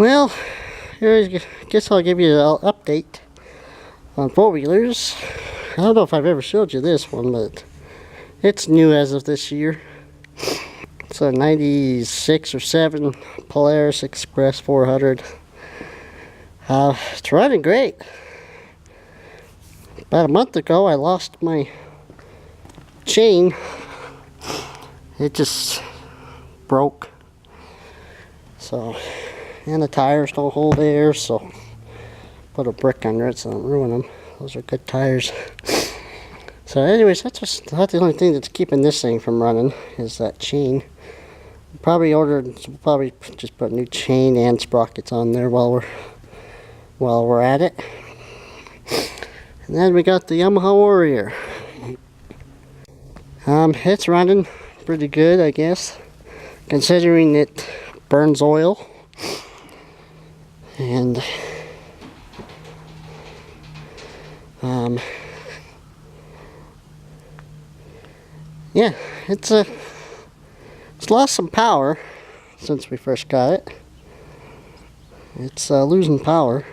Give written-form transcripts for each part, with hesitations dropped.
Well, I guess I'll give you an update on four-wheelers. I don't know if I've ever showed you this one, but it's new as of this year. It's a 96 or 7 Polaris Express 400. It's running great. About a month ago, I lost my chain. It just broke. So, and the tires don't hold air, so put a brick under it so I don't ruin them. Those are good tires. So anyways, that's the only thing that's keeping this thing from running is that chain. Probably just put new chain and sprockets on there while we're at it. And then we got the Yamaha Warrior. It's running pretty good, I guess, considering it burns oil. And yeah, it's lost some power since we first got it. It's losing power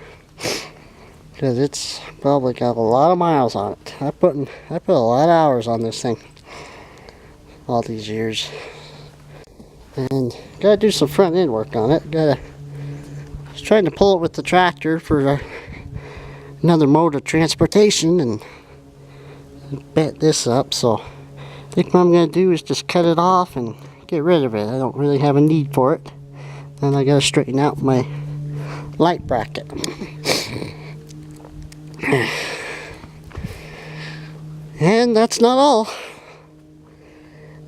because it's probably got a lot of miles on it. I put a lot of hours on this thing all these years, and gotta do some front end work on it. I was trying to pull it with the tractor for another mode of transportation and bent this up, so I think what I'm going to do is just cut it off and get rid of it. I don't really have a need for it. Then I got to straighten out my light bracket. And that's not all.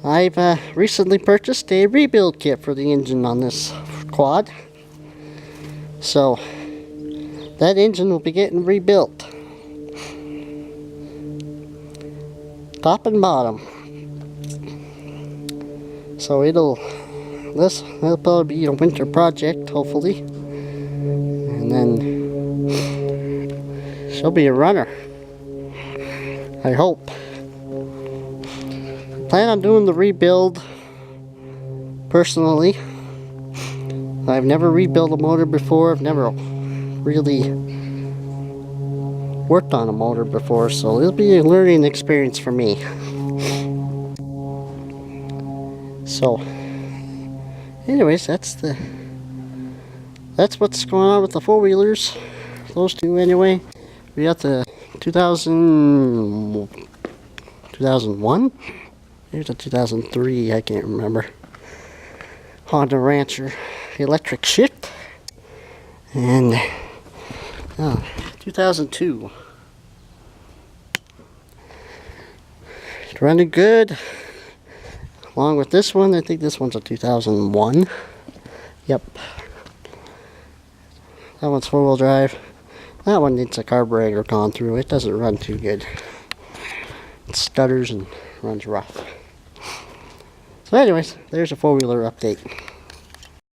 I've recently purchased a rebuild kit for the engine on this quad. So that engine will be getting rebuilt, top and bottom. So that'll probably be a winter project, hopefully, and then she'll be a runner, I hope. Plan on doing the rebuild personally. I've never rebuilt a motor before. I've never really worked on a motor before, so it'll be a learning experience for me. So anyways, that's what's going on with the four-wheelers. Those two anyway. We got the 2001? Here's a 2003, I can't remember. Honda Rancher electric shift. And 2002. It's running good. Along with this one, I think this one's a 2001. Yep. That one's four-wheel drive. That one needs a carburetor gone through. It doesn't run too good. It stutters and runs rough. So anyways, there's a four-wheeler update.